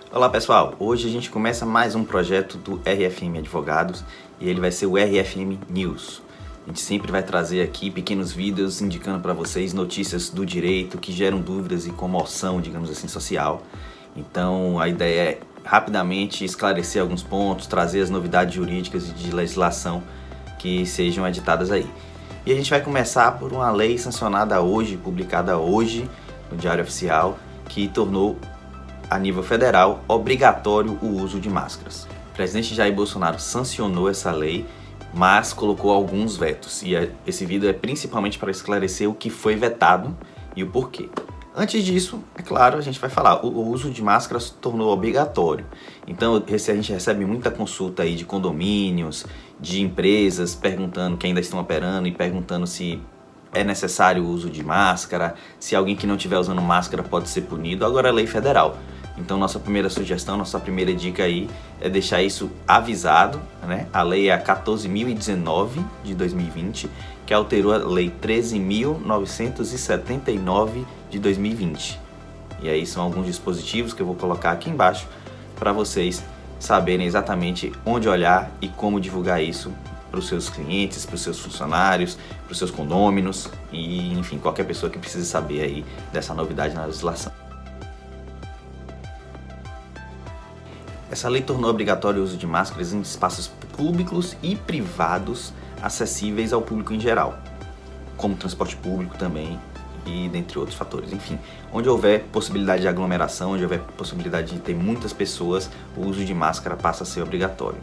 Olá pessoal, hoje a gente começa mais um projeto do RFM Advogados e ele vai ser o RFM News. A gente sempre vai trazer aqui pequenos vídeos indicando para vocês notícias do direito que geram dúvidas e comoção, digamos assim, social. Então a ideia é rapidamente esclarecer alguns pontos, trazer as novidades jurídicas e de legislação que sejam editadas aí. E a gente vai começar por uma lei sancionada hoje, publicada hoje no Diário Oficial, que tornou a nível federal obrigatório o uso de máscaras. O presidente Jair Bolsonaro sancionou essa lei, mas colocou alguns vetos. E esse vídeo é principalmente para esclarecer o que foi vetado e o porquê. Antes disso, é claro, a gente vai falar, o uso de máscaras se tornou obrigatório. Então a gente recebe muita consulta aí de condomínios, de empresas, perguntando que ainda estão operando e perguntando se é necessário o uso de máscara, se alguém que não estiver usando máscara pode ser punido. Agora é lei federal. Então nossa primeira sugestão, nossa primeira dica aí é deixar isso avisado, né? A lei é a 14.019 de 2020, que alterou a lei 13.979 de 2020. E aí são alguns dispositivos que eu vou colocar aqui embaixo para vocês saberem exatamente onde olhar e como divulgar isso para os seus clientes, para os seus funcionários, para os seus condôminos e, enfim, qualquer pessoa que precise saber aí dessa novidade na legislação. Essa lei tornou obrigatório o uso de máscaras em espaços públicos e privados acessíveis ao público em geral, como transporte público também e dentre outros fatores. Enfim, onde houver possibilidade de aglomeração, onde houver possibilidade de ter muitas pessoas, o uso de máscara passa a ser obrigatório.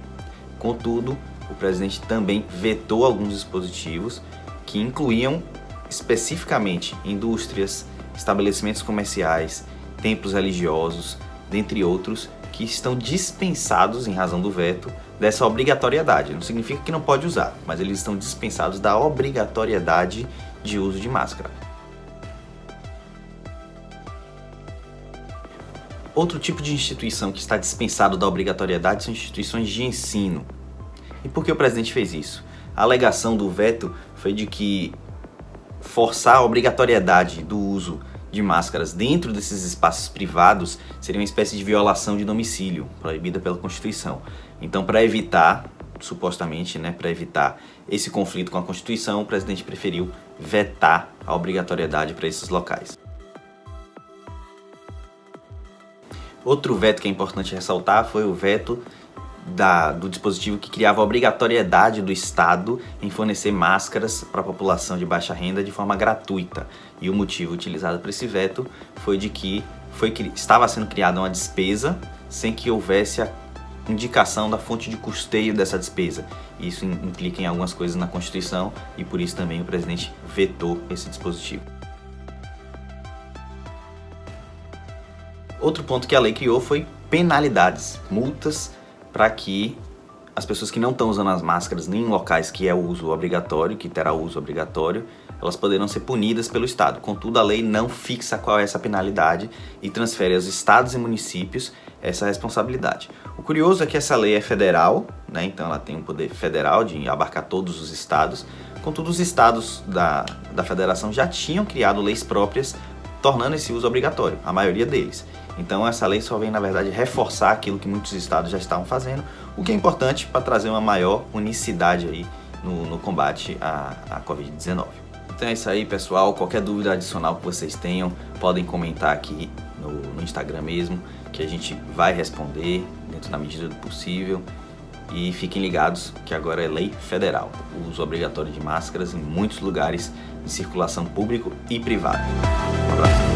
Contudo, o presidente também vetou alguns dispositivos que incluíam especificamente indústrias, estabelecimentos comerciais, templos religiosos, dentre outros, que estão dispensados, em razão do veto, dessa obrigatoriedade. Não significa que não pode usar, mas eles estão dispensados da obrigatoriedade de uso de máscara. Outro tipo de instituição que está dispensado da obrigatoriedade são instituições de ensino. E por que o presidente fez isso? A alegação do veto foi de que forçar a obrigatoriedade do uso de máscaras dentro desses espaços privados seria uma espécie de violação de domicílio, proibida pela Constituição. Então, para evitar, supostamente, para evitar esse conflito com a Constituição, o presidente preferiu vetar a obrigatoriedade para esses locais. Outro veto que é importante ressaltar foi o veto do dispositivo que criava a obrigatoriedade do Estado em fornecer máscaras para a população de baixa renda de forma gratuita. E o motivo utilizado para esse veto foi de que estava sendo criada uma despesa sem que houvesse a indicação da fonte de custeio dessa despesa. Isso implica em algumas coisas na Constituição e por isso também o presidente vetou esse dispositivo. Outro ponto que a lei criou foi penalidades, multas para que as pessoas que não estão usando as máscaras nem em locais que é o uso obrigatório, que terá o uso obrigatório, elas poderão ser punidas pelo Estado. Contudo, a lei não fixa qual é essa penalidade e transfere aos estados e municípios essa responsabilidade. O curioso é que essa lei é federal, então ela tem um poder federal de abarcar todos os estados. Contudo, os estados da federação já tinham criado leis próprias tornando esse uso obrigatório, a maioria deles. Então essa lei só vem, na verdade, reforçar aquilo que muitos estados já estavam fazendo, o que é importante para trazer uma maior unicidade aí no combate à Covid-19. Então é isso aí, pessoal. Qualquer dúvida adicional que vocês tenham, podem comentar aqui no Instagram mesmo, que a gente vai responder dentro da medida do possível. E fiquem ligados que agora é lei federal, o uso obrigatório de máscaras em muitos lugares de circulação público e privada. Um abraço.